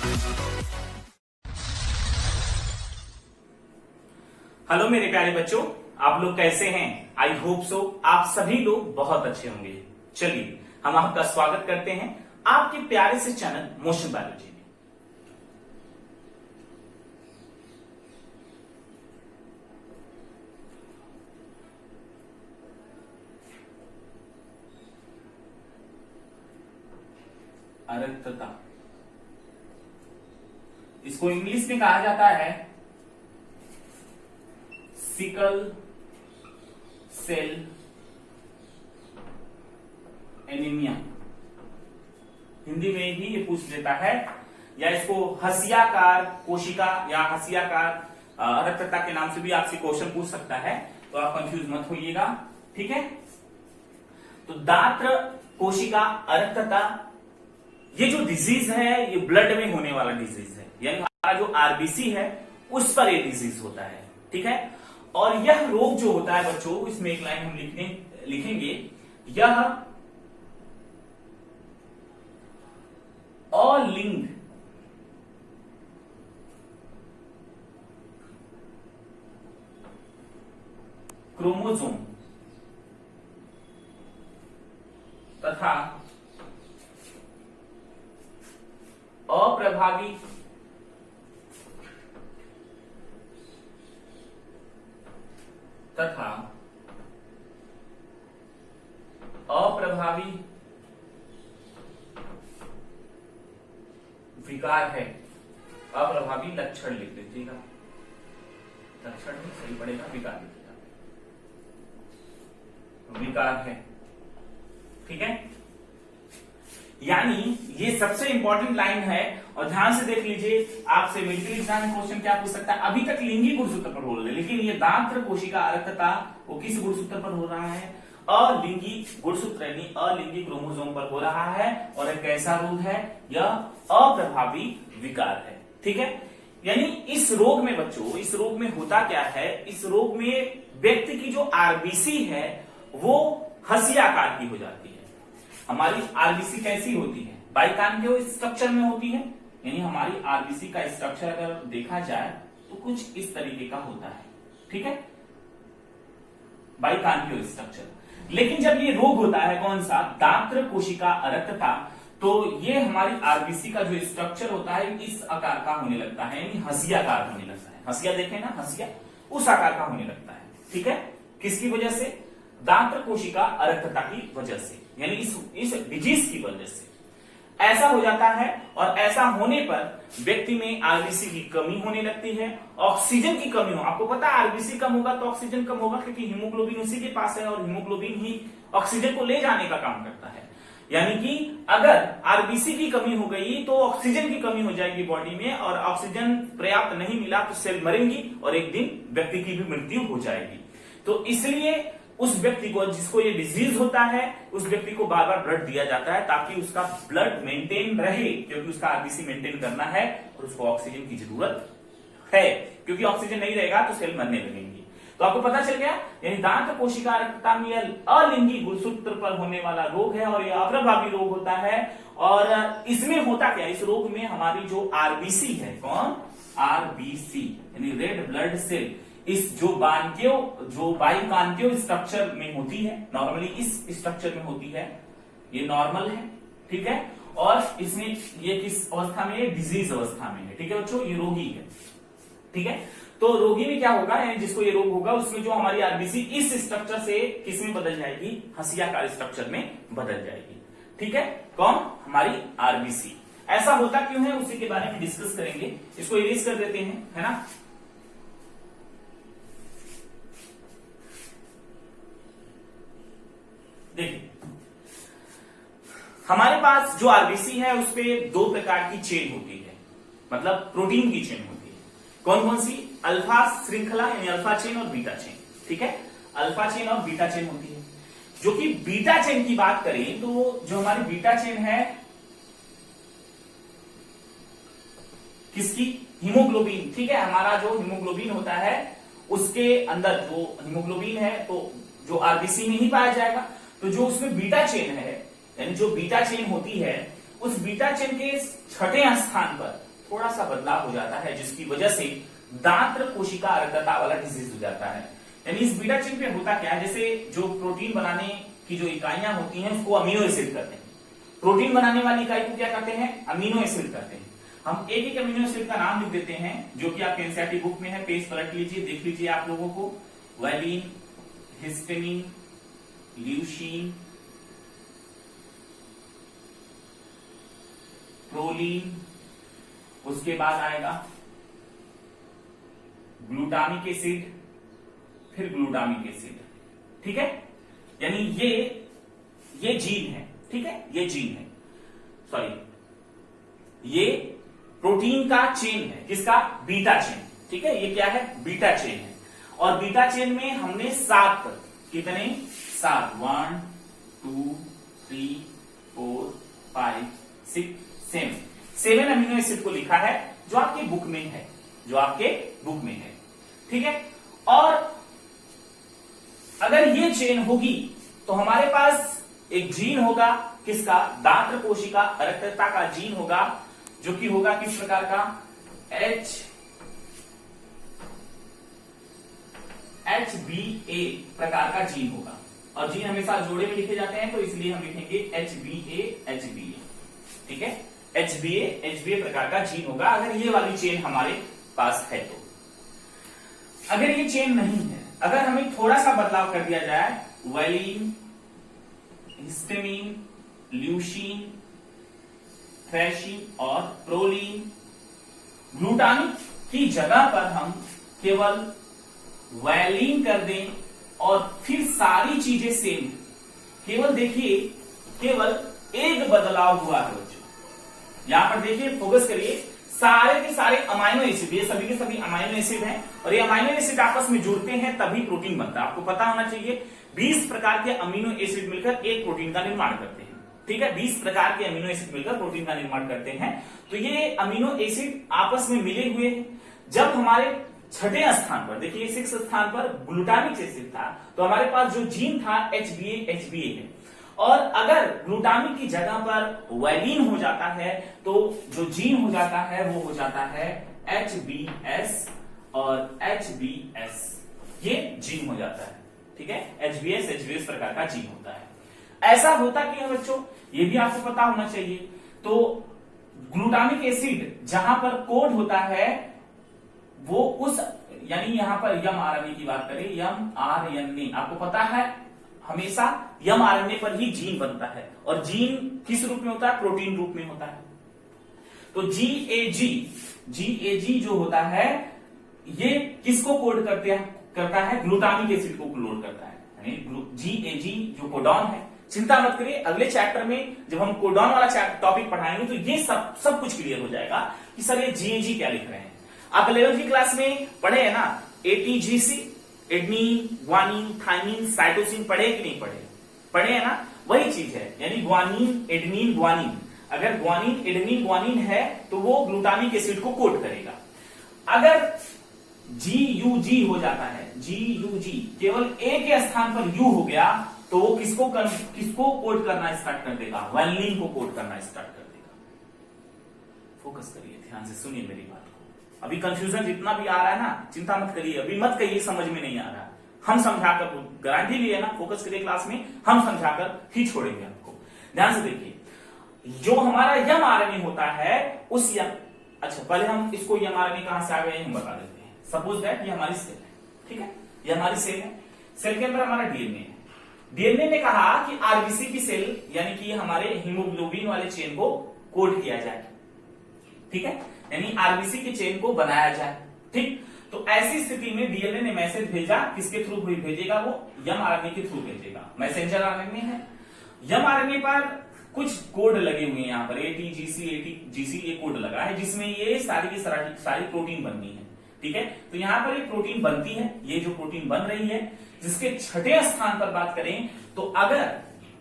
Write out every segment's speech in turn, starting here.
Hello मेरे प्यारे बच्चों, आप लोग कैसे हैं? आई होप सो आप सभी लोग बहुत अच्छे होंगे। चलिए हम आपका स्वागत करते हैं आपके प्यारे से चैनल मोशन बायोलॉजी में। अरक्तता, इसको इंग्लिश में कहा जाता है सिकल सेल एनीमिया। हिंदी में ही ये पूछ लेता है, या इसको हसियाकार कोशिका या हसियाकार अरक्तता के नाम से भी आपसे क्वेश्चन पूछ सकता है, तो आप कंफ्यूज मत होइएगा। ठीक है, तो दात्र कोशिका अरक्तता ये जो डिजीज है ये ब्लड में होने वाला डिजीज है, यानी हमारा जो आरबीसी है उस पर ये डिजीज होता है। ठीक है, और यह रोग जो होता है बच्चों, इसमें एक लाइन हम लिखेंगे, यह अलिंग क्रोमोसोम तथा अप्रभावी विकार है। अप्रभावी लक्षण लिख लीजिएगा, लक्षण नहीं सही पड़ेगा, विकार लिखिएगा, विकार है। ठीक है, यानी ये सबसे इंपॉर्टेंट लाइन है, और ध्यान से देख लीजिए, आपसे मिलिट्री एग्जाम में क्वेश्चन क्या पूछ सकता है। अभी तक लिंगी गुणसूत्र पर बोल रहे, लेकिन ये दात्र कोशिका अरक्तता वो किस गुणसूत्र पर हो रहा है? अलिंगी गुणसूत्र यानी अलिंगी क्रोमोसोम पर हो रहा है, और एक कैसा रोग है? यह अप्रभावी विकार है। ठीक है, यानी इस रोग में बच्चों, इस रोग में होता क्या है? इस रोग में व्यक्ति की जो आरबीसी है वो हसियाकार की हो जाती है। हमारी आरबीसी कैसी होती है? बाइकान्केव स्ट्रक्चर में होती है, यानी हमारी आरबीसी का स्ट्रक्चर अगर देखा जाए तो कुछ इस तरीके का होता है। ठीक है, बाइकान्केव स्ट्रक्चर। लेकिन जब ये रोग होता है कौन सा? दात्र कोशिका अरक्तता, तो ये हमारी आरबीसी का जो स्ट्रक्चर होता है इस आकार का होने लगता है, यानी हसियाकार होने लगता है। हसिया देखें ना, हसिया उस आकार का होने लगता है। ठीक है, किसकी वजह से? दात्र कोशिका अरक्तता की वजह से, यानी इस डिजीज की वजह से ऐसा हो जाता है। और ऐसा होने पर व्यक्ति में आरबीसी की कमी होने लगती है, ऑक्सीजन की कमी हो। आपको पता है आरबीसी कम होगा तो ऑक्सीजन कम होगा, क्योंकि हीमोग्लोबिन उसी के पास है और हीमोग्लोबिन ही ऑक्सीजन को ले जाने का काम करता है। यानी कि अगर आरबीसी की कमी हो गई तो ऑक्सीजन की कमी हो जाएगी बॉडी में, और ऑक्सीजन पर्याप्त नहीं मिला तो सेल मरेंगी और एक दिन व्यक्ति की भी मृत्यु हो जाएगी। तो इसलिए उस व्यक्ति को, जिसको ये डिजीज होता है, उस व्यक्ति को बार बार ब्लड दिया जाता है ताकि उसका ब्लड मेंटेन रहे, क्योंकि उसका आरबीसी मेंटेन करना है और उसको ऑक्सीजन की जरूरत है, क्योंकि ऑक्सीजन नहीं रहेगा तो सेल मरने लगेंगी। तो आपको पता चल गया, यानी दात्र कोशिका अरक्तता में अलिंगी गुणसूत्र पर होने वाला रोग है, और यह अप्रभावी रोग होता है। और इसमें होता क्या? इस रोग में हमारी जो आरबीसी है, कौन? आरबीसी यानी रेड ब्लड सेल, इस जो बाइकान्केव स्ट्रक्चर में होती है, नॉर्मली इस स्ट्रक्चर में होती है, ये नॉर्मल है। ठीक है, और इसमें ये किस अवस्था में है? डिजीज अवस्था में है। ठीक है बच्चों, ये रोगी है। ठीक है, तो रोगी में क्या होगा, यानी जिसको ये रोग होगा उसमें जो हमारी आरबीसी इस स्ट्रक्चर से किसमें बदल जाएगी? हसियाकार स्ट्रक्चर में बदल जाएगी। ठीक है, कौन? हमारी आरबीसी। ऐसा होता क्यों है उसी के बारे में डिस्कस करेंगे। इसको इरेज कर देते हैं, है ना। देखिए, हमारे पास जो आरबीसी है उस पे दो प्रकार की चेन होती है, मतलब प्रोटीन की चेन होती है। कौन कौन सी? अल्फा श्रृंखला यानी अल्फा चेन और बीटा चेन। ठीक है, अल्फा चेन और बीटा चेन होती है। जो कि बीटा चेन की बात करें तो जो हमारी बीटा चेन है किसकी? हीमोग्लोबिन। ठीक है, हमारा जो हीमोग्लोबिन होता है उसके अंदर जो हीमोग्लोबिन है तो जो आरबीसी में ही पाया जाएगा। तो जो उसमें बीटा चेन है, यानी जो बीटा चेन होती है, उस बीटा चेन के छठे स्थान पर थोड़ा सा बदलाव हो जाता है, जिसकी वजह से दांत्र कोशिका अरक्तता वाला डिजीज हो जाता है। यानी इस बीटा चेन पे होता क्या है, जैसे जो प्रोटीन बनाने की जो इकाइयां होती हैं उसको अमीनो एसिड कहते हैं। प्रोटीन बनाने वाली इकाई को क्या कहते हैं, अमीनो एसिड कहते हैं। हम एक एक अमीनो एसिड का नाम लिख देते हैं, जो कि आपके एनसीईआरटी बुक में है, पेज पलट लीजिए, देख लीजिए आप लोगों को। वैलिन, हिस्टामिन, ल्यूसीन, प्रोलीन, उसके बाद आएगा ग्लूटामिक एसिड, फिर ग्लूटामिक एसिड। ठीक है, यानी ये जीन है। ठीक है, ये जीन है, सॉरी ये प्रोटीन का चेन है, किसका, बीटा चेन। ठीक है, ये क्या है, बीटा चेन है। और बीटा चेन में हमने 7 कितने 7 1 2 3 4 5 6 7 अमीनो एसिड को लिखा है, जो आपके बुक में है, जो आपके बुक में है। ठीक है, और अगर ये चेन होगी तो हमारे पास एक जीन होगा, किसका, दांत्र कोशिका अरक्तता का जीन होगा, जो कि होगा किस प्रकार का, HBA प्रकार का जीन होगा। और जीन हमेशा जोड़े में लिखे जाते हैं, तो इसलिए हम लिखेंगे HBA। ठीक है, HBA प्रकार का जीन होगा, अगर ये वाली चेन हमारे पास है तो। अगर ये चेन नहीं है, अगर हमें थोड़ा सा बदलाव कर दिया जाए, वैलिन, हिस्टामिन, ल्यूसीन, थ्रेशीन और प्रोलीन, ग्लूटामिक की जगह पर हम केवल वैलिन कर दें और फिर सारी चीजें सेम। केवल देखिए, केवल एक बदलाव हुआ है बच्चों, यहां पर देखिए, फोकस करिए, सारे के सारे अमाइनो एसिड, ये सभी के सभी अमाइनो एसिड हैं, और ये अमाइनो एसिड आपस में जुड़ते हैं तभी प्रोटीन बनता है। आपको पता होना चाहिए 20 प्रकार के अमीनो एसिड मिलकर एक प्रोटीन का निर्माण करते हैं। ठीक है, 20 प्रकार के अमीनो एसिड मिलकर प्रोटीन का निर्माण करते हैं। तो ये अमीनो एसिड आपस में मिले हुए हैं। जब हमारे छठे स्थान पर, देखिए 6 स्थान पर ग्लूटामिक एसिड था, तो हमारे पास जो जीन था HBA है। और अगर ग्लूटामिक की जगह पर वैलिन हो जाता है, तो जो जीन हो जाता है वो हो जाता है HBS, और HBS ये जीन हो जाता है। ठीक है, HBS प्रकार का जीन होता है। ऐसा होता कि है बच्चों, ये भी आपको पता होना चाहिए। तो ग्लूटामिक एसिड जहां पर कोड होता है वो उस, यानी यहां पर mRNA की बात करें, mRNA, आपको पता है हमेशा mRNA पर ही जीन बनता है, और जीन किस रूप में होता है, प्रोटीन रूप में होता है। तो GAG जो होता है, ये किसको कोड करता है, ग्लूटामिक एसिड को कोड करता है। यानी GAG जो कोडॉन है, चिंता मत करिए, अगले चैप्टर में जब हम कोडॉन वाला टॉपिक पढ़ाएंगे तो ये सब कुछ क्लियर हो जाएगा कि सर ये GAG क्या लिख रहे हैं। आप 11वीं क्लास में पढ़े है ना, ATGC, adenine, guanine, thymine, cytosine, पढ़े कि नहीं पढ़े है ना, वही चीज है। यानी ग्वानिन, एडनिन, ग्वानिन, अगर ग्वानिन, एडनिन, ग्वानिन है तो वो ग्लूटामिक एसिड को कोड करेगा। अगर GUG हो जाता है, GUG केवल A के स्थान पर U हो गया, तो वो किसको कोड करना स्टार्ट कर देगा, वैलिन को कोड करना स्टार्ट कर देगा। फोकस करिए, ध्यान से सुनिए मेरी बात को। अभी कंफ्यूजन जितना भी आ रहा है ना, चिंता मत करिए, अभी मत कहिए समझ में नहीं आ रहा, हम समझाकर, गारंटी लिए ना, फोकस करिए क्लास में, हम समझाकर ही छोड़ेंगे आपको। ध्यान से देखिए, जो हमारा mRNA होता है उस अच्छा पहले हम इसको mRNA कहां से आ गए हम बता देते हैं। सपोज दैट ये हमारी सेल है, ठीक है, ये हमारी सेल है, सेल के अंदर हमारा डीएनए है। डीएनए ने कहा कि आरबीसी की सेल, यानी कि हमारे हीमोग्लोबिन वाले चेन को कोड किया जाए, ठीक है, यानी आरबीसी के चेन को बनाया जाए। ठीक, तो ऐसी स्थिति में डीएनए ने मैसेज भेजा, किसके थ्रू भेजेगा, वो mRNA के थ्रू भेजेगा, मैसेंजर आरएनए है। mRNA पर कुछ कोड लगे हुए हैं, यहाँ पर ATGC ये कोड लगा है, जिसमें ये सारी की सारी प्रोटीन बननी है। ठीक है, तो यहाँ पर एक प्रोटीन बनती है, ये जो प्रोटीन बन रही है, जिसके छठे स्थान पर बात करें तो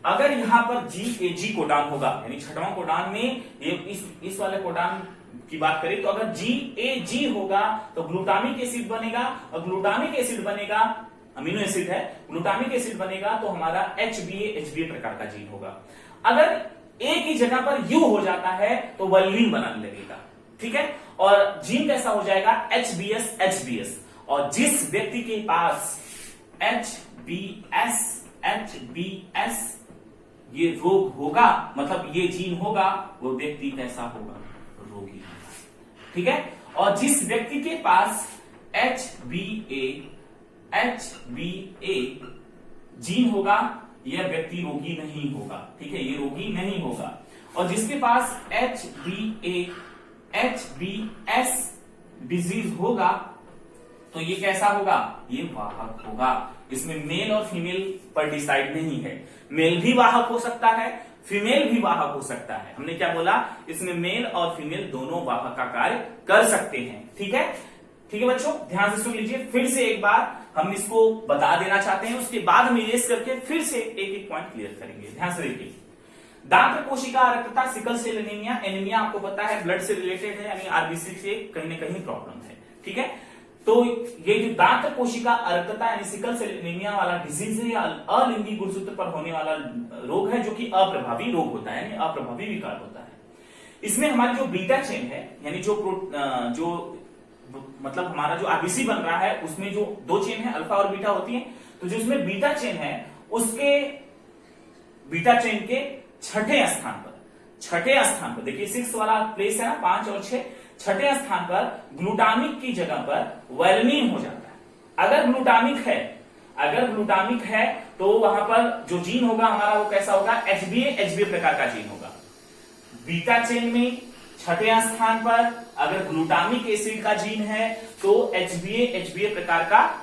अगर यहाँ पर GAG कोडान होगा, यानी छठवां कोडान में ये इस वाले कोडान की बात करें तो अगर GAG होगा तो ग्लूटामिक एसिड बनेगा, और ग्लूटामिक एसिड बनेगा, अमीनो एसिड है, ग्लूटामिक एसिड बनेगा तो हमारा HBA प्रकार का जीन होगा। अगर A की जगह पर U हो जाता है तो वैलिन बनाने लगेगा। ठीक है। और जीन कैसा हो जाएगा, HBS। और जिस व्यक्ति के पास HBS ये रोग होगा, मतलब ये जीन होगा, वो व्यक्ति कैसा होगा, रोगी होगा, ठीक है। और जिस व्यक्ति के पास HBA जीन होगा, यह व्यक्ति रोगी नहीं होगा, ठीक है, ये रोगी नहीं होगा। और जिसके पास HBS डिजीज होगा, तो ये कैसा होगा, ये वाहक होगा। इसमें मेल और फीमेल पर डिसाइड नहीं है, मेल भी वाहक हो सकता है, फीमेल भी वाहक हो सकता है। हमने क्या बोला, इसमें मेल और फीमेल दोनों वाहक का कार्य कर सकते हैं, ठीक है। ठीक है बच्चों, ध्यान से सुन लीजिए, फिर से एक बार हम इसको बता देना चाहते हैं, उसके बाद हम इरेज करके फिर से एक एक पॉइंट क्लियर करेंगे। ध्यान से देखिए, दांत कोशिका अरक्तता, सिकल सेल एनीमिया। एनीमिया आपको पता है ब्लड से रिलेटेड है, यानी आरबीसी से कहीं ना कहीं प्रॉब्लम है, ठीक है। तो ये जो दांत कोशिका अरक्तता यानी सिकल सेल एनीमिया वाला डिजीज है, या अलिंगी गुणसूत्र पर होने वाला रोग है, जो कि अप्रभावी रोग होता है, यानी अप्रभावी विकार होता है। इसमें हमारी जो बीटा चेन है, यानी जो मतलब हमारा जो आरबीसी बन रहा है, उसमें जो दो चेन है अल्फा और बीटा होती है, तो जो उसमें बीटा चेन है, उसके बीटा चेन के छठे स्थान पर देखिए 6 वाला प्लेस है ना, 5 और 6, छठे स्थान पर ग्लूटामिक की जगह पर वेलिन हो जाता है। अगर ग्लूटामिक है तो वहां पर जो जीन होगा हमारा, वो कैसा होगा, HBA प्रकार का जीन होगा। बीटा चेन में छठे स्थान पर अगर ग्लूटामिक एसिड का जीन है तो HBA प्रकार का,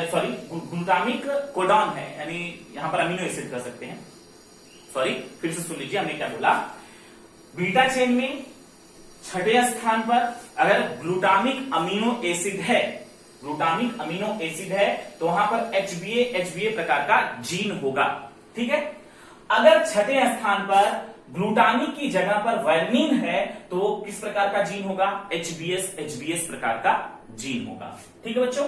सॉरी, ग्लूटामिक कोडॉन है, यानी यहां पर अमीनो एसिड कर सकते हैं। सॉरी, फिर से सुन लीजिए, हमने क्या बोला, बीटा चेन में छठे स्थान पर अगर ग्लूटामिक अमीनो एसिड है तो वहां पर HBA प्रकार का जीन होगा, ठीक है। अगर छठे स्थान पर ग्लूटामिक की जगह पर वेलिन है तो किस प्रकार का जीन होगा, HBS प्रकार का जीन होगा, ठीक है बच्चों।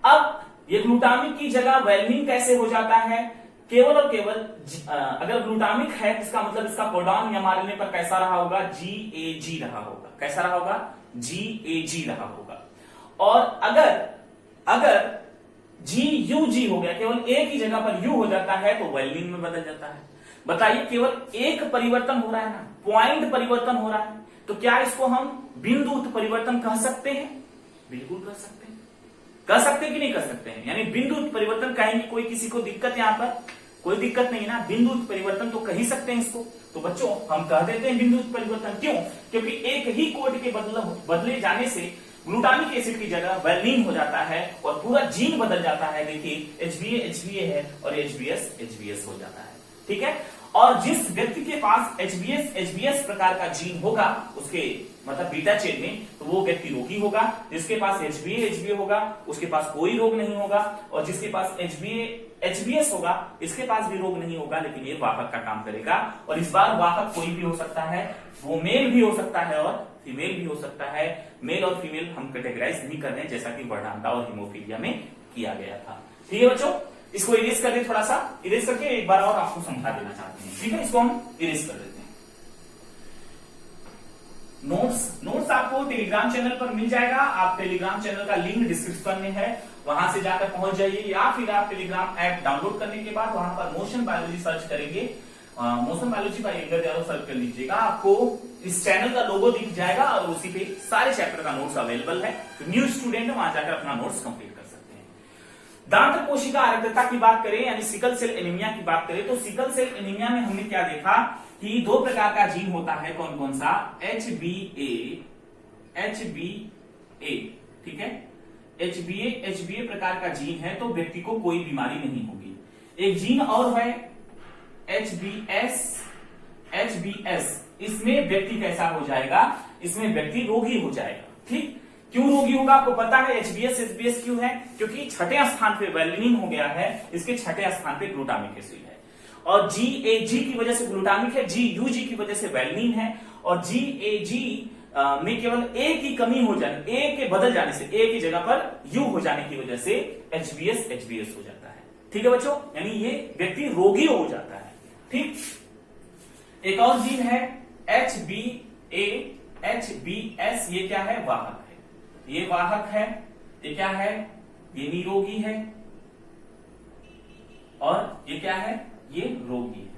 अब ये ग्लूटामिक की जगह वेलिन कैसे हो जाता है, केवल और केवल अगर ग्लूटामिक है, इसका मतलब इसका कोडॉन या आरएनए पर कैसा रहा होगा, GAG रहा होगा। कैसा रहा होगा, GAG रहा होगा। और अगर GUG हो गया, केवल एक ही जगह पर U हो जाता है, तो वेलिन में बदल जाता है। बताइए, केवल एक परिवर्तन हो रहा है ना, पॉइंट परिवर्तन हो रहा है, तो क्या इसको हम बिंदु उत्परिवर्तन कह सकते हैं? बिल्कुल कह सकते हैं। कह सकते हैं कि नहीं कह सकते हैं, यानी बिंदु उत्परिवर्तन कहेंगे, कोई किसी को दिक्कत, यहां पर कोई दिक्कत नहीं ना, बिंदु उत्परिवर्तन तो कह ही सकते हैं इसको। तो बच्चों हम कह देते हैं बिंदु उत्परिवर्तन, क्यों? क्योंकि एक ही कोड के बदले जाने से ग्लूटामिक एसिड की जगह वेलिन हो जाता है और पूरा जीन बदल जाता है। देखिए HBA है और HBS हो जाता है, ठीक है। और जिस व्यक्ति के पास HBS प्रकार का जीन होगा, उसके मतलब बीटा चेन में, तो वो व्यक्ति रोगी होगा। जिसके पास HBA होगा, उसके पास कोई रोग नहीं होगा। और जिसके पास HBS होगा, इसके पास भी रोग नहीं होगा, लेकिन ये वाहक का काम करेगा। और इस बार वाहक कोई भी हो सकता है, वो मेल भी हो सकता है और फीमेल भी हो सकता है। मेल और फीमेल हम कैटेगराइज नहीं कर रहे हैं, जैसा कि वर्णांता और हिमोफीलिया में किया गया था, ठीक है बच्चों। इसको इरेज कर दे, थोड़ा सा इरेज करके एक बार और आपको समझा देना चाहते हैं, ठीक है। इसको हम इरेज कर देते हैं। नोट्स आपको टेलीग्राम चैनल पर मिल जाएगा। आप टेलीग्राम चैनल का लिंक डिस्क्रिप्शन में है, वहां से जाकर पहुंच जाइए, या फिर आप टेलीग्राम ऐप डाउनलोड करने के बाद वहां पर मोशन बायोलॉजी सर्च करेंगे, मोशन बायोलॉजी का एंगर एरो सर्च कर लीजिएगा, आपको इस चैनल का लोगो दिख जाएगा और उसी पे सारे चैप्टर का नोट्स अवेलेबल है। तो न्यू स्टूडेंट वहां जाकर अपना नोट्स कंप्लीट कर सकते हैं। दांत कोशिका अरक्तता की बात करें, यानी सिकल सेल एनीमिया की बात करें, तो सिकल सेल एनीमिया में हमने क्या देखा कि दो प्रकार का जीन होता है। कौन कौन सा? HBA, ठीक है। HBA प्रकार का जीन है तो व्यक्ति को कोई बीमारी नहीं होगी। एक जीन और है HBS, इसमें व्यक्ति कैसा हो जाएगा? इसमें व्यक्ति रोगी हो जाएगा, ठीक। क्यों रोगी होगा? आपको पता है HBS क्यों है? क्योंकि छठे स्थान पे वेलिन हो गया है, इसके छठे स्थान पे ग्लूटामिक एसिड है। और GAG की वजह से ग्लूटामिक है, GUG की वजह से वेलिन है। और GAG में केवल एक ही कमी हो जाने, एक के बदल जाने से, एक ही जगह पर U हो जाने की वजह से HBS हो जाता है, ठीक है बच्चों। यानी ये व्यक्ति रोगी हो जाता है, ठीक। एक और जीन है HBA HBS ये क्या है? वाहक है। ये वाहक है, ये क्या है? ये निरोगी है, और ये क्या है? ये रोगी है।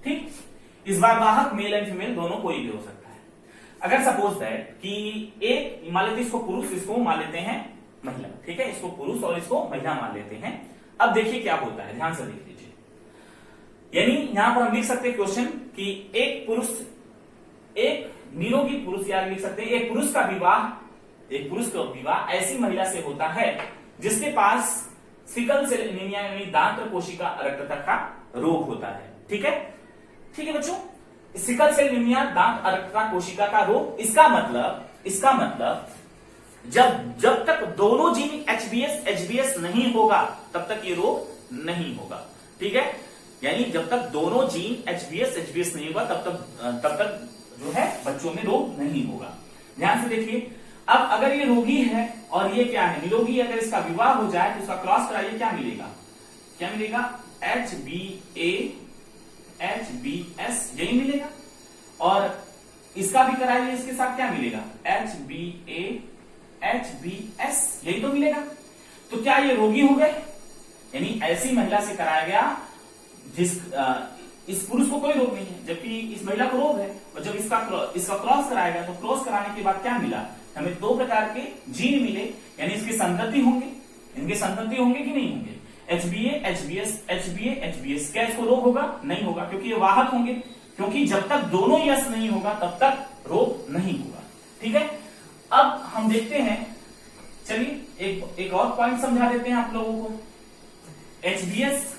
ठीक, इस बार वाहक मेल एंड फीमेल दोनों कोई भी हो सकता है। अगर सपोज दैट कि एक मान लेते इसको पुरुष, इसको मान लेते हैं महिला, ठीक है, इसको पुरुष और इसको महिला मान लेते हैं। अब देखिए क्या होता है, ध्यान से देख लीजिए। यानी यहां पर हम लिख सकते हैं क्वेश्चन कि एक पुरुष, एक निरोगी पुरुष, या लिख सकते हैं एक पुरुष का विवाह ऐसी महिला से होता है जिसके पास सिकल सेल एनीमिया यानी दांत कोशिका अरक्तता का रोग होता है। ठीक है, ठीक है बच्चों, सिकल सेल एनीमिया दांत अरक्तता कोशिका का रोग, इसका मतलब जब तक दोनों जीन HBS नहीं होगा तब तक ये रोग नहीं होगा। ठीक है, यानी जब तक दोनों जीन HBS नहीं होगा तब तक जो है बच्चों में रोग नहीं होगा। ध्यान से देखिए, अब अगर ये रोगी है और ये क्या है? निरोगी। अगर इसका विवाह हो जाए तो इसका क्रॉस कराइए, क्या मिलेगा? HBS यही मिलेगा, और इसका भी कराइए, इसके साथ क्या मिलेगा? HBS यही तो मिलेगा। तो क्या ये रोगी हो गए? यानी ऐसी महिला से कराया गया इस पुरुष को कोई रोग नहीं है, जबकि इस महिला को रोग है, और जब इसका क्रॉस कराएगा तो क्रॉस कराने के बाद क्या मिला? हमें दो प्रकार के जीन मिले, यानी इसके संतति होंगे, इनके संतति होंगे कि नहीं होंगे? HBA, क्या इसको रोग होगा? नहीं होगा, क्योंकि ये वाहक होंगे, क्योंकि जब तक दोनों यस नहीं होगा तब तक रोग नहीं होगा। ठीक है, अब हम देखते हैं, चलिए एक और पॉइंट समझा देते हैं आप लोगों को। HBS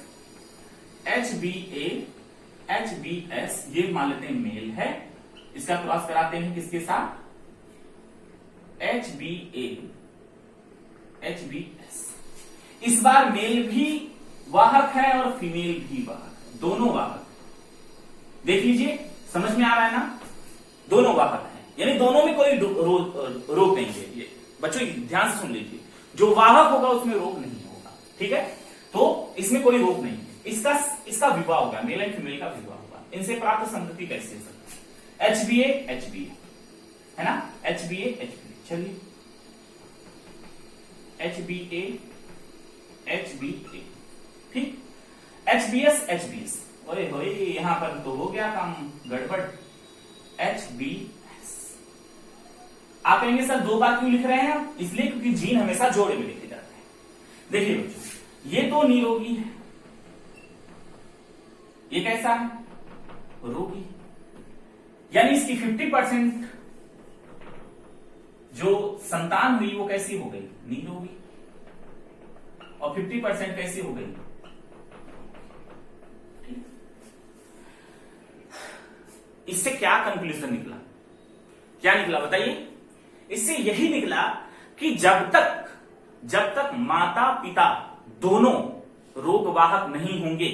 ये मान लेते हैं मेल है, इसका क्रॉस कराते हैं किसके साथ? HBS। इस बार मेल भी वाहक है और फीमेल भी वाहक, दोनों वाहक। देख लीजिए, समझ में आ रहा है ना? दोनों वाहक हैं, यानी दोनों में कोई रोग नहीं है। ये बच्चों ध्यान से सुन लीजिए, जो वाहक होगा उसमें रोग नहीं होगा। ठीक है, तो इसमें कोई रोग नहीं है। इसका विवाह होगा, मेल एंड फीमेल का विवाह होगा। इनसे प्राप्त संतति कैसे हो सकती है? HBA है ना? HBA चलिए, HBA ठीक, HBS अरे भाई यहां पर तो हो गया काम गड़बड़। HBS आप कहेंगे सर दो बार क्यों लिख रहे हैं? इसलिए क्योंकि जीन हमेशा जोड़े में लिखे जाते हैं। देखिए बच्चों, ये तो निरोगी है, ये कैसा है? रोगी। यानी इसकी 50% जो संतान हुई वो कैसी हो गई? निरोगी। और 50% कैसी हो गई? इससे क्या कंक्लूजन निकला? क्या निकला बताइए? इससे यही निकला कि जब तक माता पिता दोनों रोगवाहक नहीं होंगे,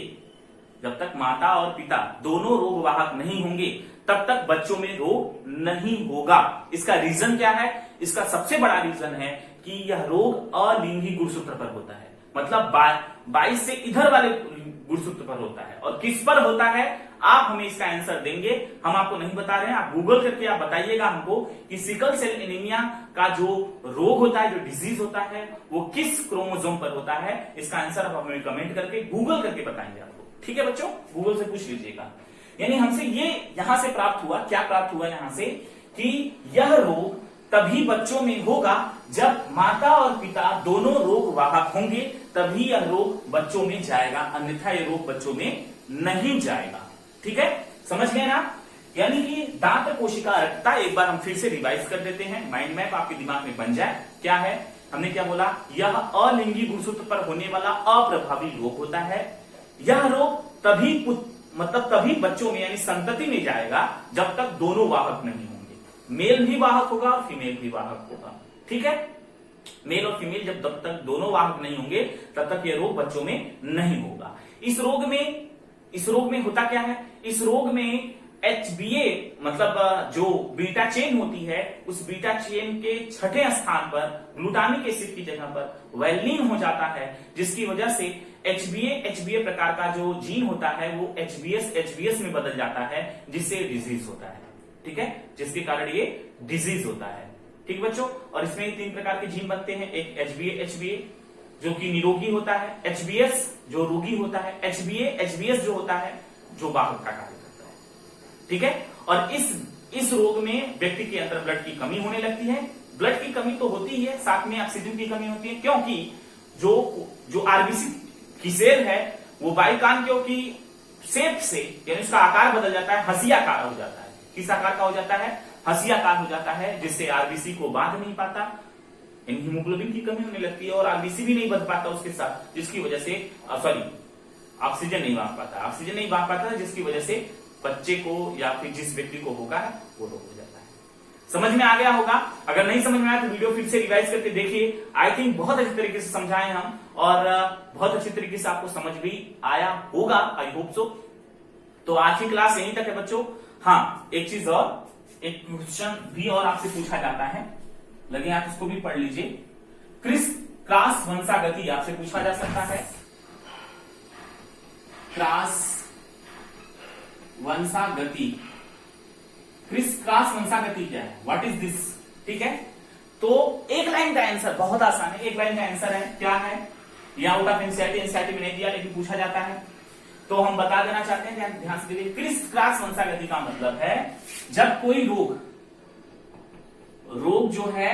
जब तक माता और पिता दोनों रोगवाहक नहीं होंगे तब तक बच्चों में रोग नहीं होगा। इसका रीजन क्या है? इसका सबसे बड़ा रीजन है कि यह रोग अलिंगी गुणसूत्र पर होता है, मतलब 22 से इधर वाले गुणसूत्र पर होता है। और किस पर होता है आप हमें इसका आंसर देंगे, हम आपको नहीं बता रहे हैं, आप गूगल करके आप बताइएगा हमको कि सिकल सेल एनीमिया का जो रोग होता है, जो डिजीज होता है, वो किस क्रोमोसोम पर होता है। इसका आंसर आप हमें कमेंट करके गूगल करके बताएंगे आपको। ठीक है बच्चों, गूगल से पूछ लीजिएगा। यानी हमसे ये यहां से प्राप्त हुआ, क्या प्राप्त हुआ यहां से कि यह रोग तभी बच्चों में होगा जब माता और पिता दोनों रोग वाहक होंगे, तभी यह रोग बच्चों में जाएगा, अन्यथा यह रोग बच्चों में नहीं जाएगा। ठीक है, समझ गए ना? यानी कि दांत कोशिका अरक्तता, एक बार हम फिर से रिवाइज कर देते हैं, माइंड मैप आपके दिमाग में बन जाए। क्या है, हमने क्या बोला? यह अलिंगी गुणसूत्र पर होने वाला अप्रभावी रोग होता है। यह रोग तभी बच्चों में यानी संतति में जाएगा जब तक दोनों वाहक नहीं होंगे, मेल भी वाहक होगा और फीमेल भी वाहक होगा। ठीक है, मेल और फीमेल जब तक दोनों वाहक नहीं होंगे तब तक यह रोग बच्चों में नहीं होगा। इस रोग में होता क्या है? इस रोग में HBA मतलब जो बीटा चेन होती है, उस बीटा चेन के छठे स्थान पर ग्लूटामिक एसिड की जगह पर वैलिन हो जाता है, जिसकी वजह से HBA प्रकार का जो जीन होता है वो HBS में बदल जाता है, जिससे डिजीज होता है। ठीक है, जिसके कारण ये डिजीज होता है। ठीक बच्चों, और इसमें 3 प्रकार के जीन बनते हैं, एक HbA जो कि निरोगी होता है, HbS जो रोगी होता है, HbS जो होता है जो वाहक का कार्य करता है। ठीक है, और इस रोग में व्यक्ति के अंदर ब्लड की कमी होने लगती है। ब्लड की कमी तो होती ही है, साथ में ऑक्सीजन की कमी होती है, क्योंकि जो आरबीसी की सेल है वो बाइकान्क्यो की शेप से, यानी उसका आकार बदल जाता है, हंसियाकार हो जाता है। किस आकार का हो जाता है? हंसियाकार हो जाता है, जिससे आरबीसी को बांध नहीं पाता, हीमोग्लोबिन की कमी होने लगती है और आरबीसी भी नहीं बंध पाता उसके साथ, जिसकी वजह से ऑक्सीजन नहीं बांध पाता, जिसकी वजह से बच्चे को या फिर जिस व्यक्ति को होगा वो रोग हो जाता है। समझ में आ गया होगा? अगर नहीं समझ में आया तो वीडियो फिर से रिवाइज करके देखिए। आई थिंक बहुत अच्छे तरीके से समझाए हम और बहुत अच्छी तरीके से आपको समझ भी आया होगा, आई होप सो। तो आज की क्लास यहीं तक है बच्चों। हाँ, एक चीज और, एक क्वेश्चन भी और आपसे पूछा जाता है, लगे आप इसको भी पढ़ लीजिए। क्रिस क्रॉस वंशागति आपसे पूछा जा सकता है। क्रॉस वंशागति, क्रिस क्रॉस वंशागति क्या है? What is this? ठीक है, तो एक लाइन का आंसर बहुत आसान है, एक लाइन का आंसर है, क्या है? ये आउट ऑफ एनसीईआरटी में नहीं दिया लेकिन पूछा जाता है, तो हम बता देना चाहते हैं, ध्यान से देखिए। क्रिस क्रॉस वंशागति का मतलब है जब कोई रोग जो है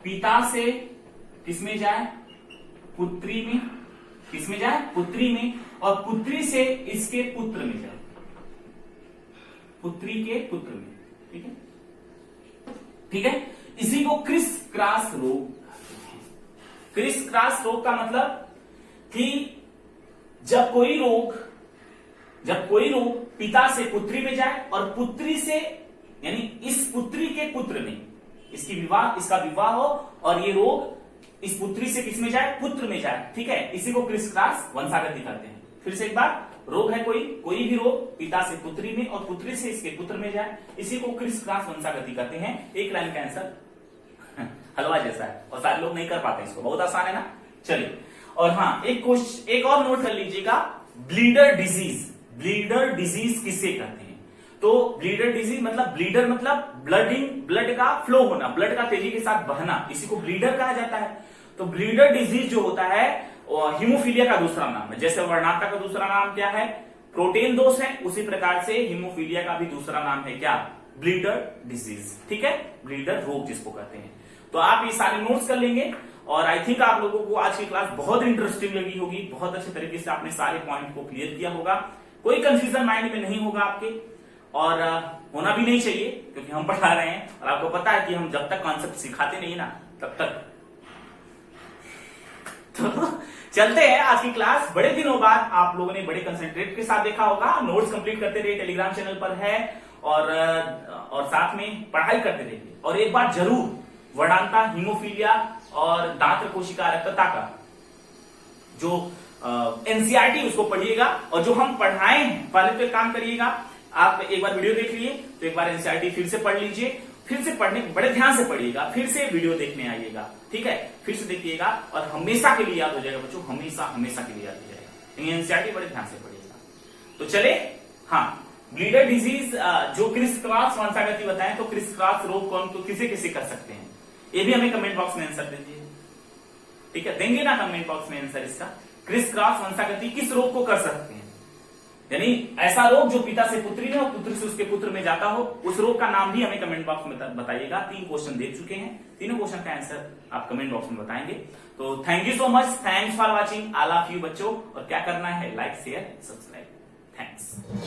पिता से किसमें जाए? पुत्री में। किसमें जाए? पुत्री में, और पुत्री से इसके पुत्र में जाए, पुत्री के पुत्र में। ठीक है, ठीक है, इसी को क्रिस क्रॉस रोग कहते हैं। क्रिस क्रॉस रोग का मतलब कि जब कोई रोग पिता से पुत्री में जाए और पुत्री से, यानी इस पुत्री के पुत्र में इसका विवाह हो और ये रोग इस पुत्री से किसमें जाए? पुत्र में जाए। ठीक है, इसी को क्रिस क्रॉस वंशागति कहते हैं। फिर से एक बार, रोग है कोई भी रोग पिता से पुत्री में और पुत्री से इसके पुत्र में जाए, इसी को क्रिस क्रॉस वंशागति कहते हैं। एक लाइन का आंसर हलवा जैसा है और सारे लोग नहीं कर पाते इसको, बहुत आसान है ना। चलिए, और हाँ, एक और नोट कर लीजिएगा, ब्लीडर डिजीज किससे कहते हैं? तो ब्लीडर डिजीज मतलब, ब्लीडर मतलब ब्लड का फ्लो होना, ब्लड का तेजी के साथ बहना, इसी को ब्लीडर कहा जाता है। तो ब्लीडर डिजीज जो होता है हीमोफीलिया का दूसरा नाम है। जैसे वर्णाता का दूसरा नाम क्या है? प्रोटीन दोष है, उसी प्रकार से हीमोफीलिया का भी दूसरा नाम है क्या? Bleeder disease. ठीक है, ब्लीडर रोग जिसको कहते हैं। तो आप ये सारे नोट्स कर लेंगे और आई थिंक आप लोगों को आज की क्लास बहुत इंटरेस्टिंग लगी होगी, बहुत अच्छे तरीके से आपने सारे पॉइंट को क्लियर किया होगा, कोई कंफ्यूजन माइंड में नहीं होगा आपके, और होना भी नहीं चाहिए, क्योंकि हम पढ़ा रहे हैं और आपको पता है कि हम जब तक कॉन्सेप्ट सिखाते नहीं ना तब तक। तो चलते हैं आज की क्लास। बड़े दिनों बाद आप लोगों ने बड़े कंसंट्रेट के साथ देखा होगा, नोट्स कंप्लीट करते रहिए, टेलीग्राम चैनल पर है, और साथ में पढ़ाई करते रहिए। और एक बार जरूर वर्णांता, हीमोफीलिया और दांत कोशिका रक्तता का जो एनसीईआरटी उसको पढ़िएगा, और जो हम पढ़ाए हैं पहले तो एक काम करिएगा, आप एक बार वीडियो देख लिए तो एक बार एनसीईआरटी फिर से पढ़ लीजिए, फिर से पढ़ने बड़े ध्यान से पढ़िएगा, फिर से वीडियो देखने आइएगा। ठीक है, फिर से देखिएगा और हमेशा के लिए याद हो जाएगा बच्चों, हमेशा के लिए याद हो जाएगा। एनसीईआरटी बड़े ध्यान से पढ़िएगा। तो चले, हाँ, ब्लीडर डिजीज जो क्रिस क्रॉस वंशागति बताएं, तो क्रिस क्रॉस रोग कौन तो किसे किसे कर सकते हैं, ये भी हमें कमेंट बॉक्स में आंसर दीजिए। ठीक है, देंगे ना कमेंट बॉक्स में आंसर इसका? क्रिस क्रॉस वंशागति किस रोग को कर सकते हैं? यानी ऐसा रोग जो पिता से पुत्री में और पुत्री से उसके पुत्र में जाता हो, उस रोग का नाम भी हमें कमेंट बॉक्स में बताइएगा। 3 क्वेश्चन दे चुके हैं, तीनों क्वेश्चन का आंसर आप कमेंट बॉक्स में बताएंगे। तो thank you so much, thanks for watching all of you बच्चों। और क्या करना है? Like, share, subscribe. थैंक्स।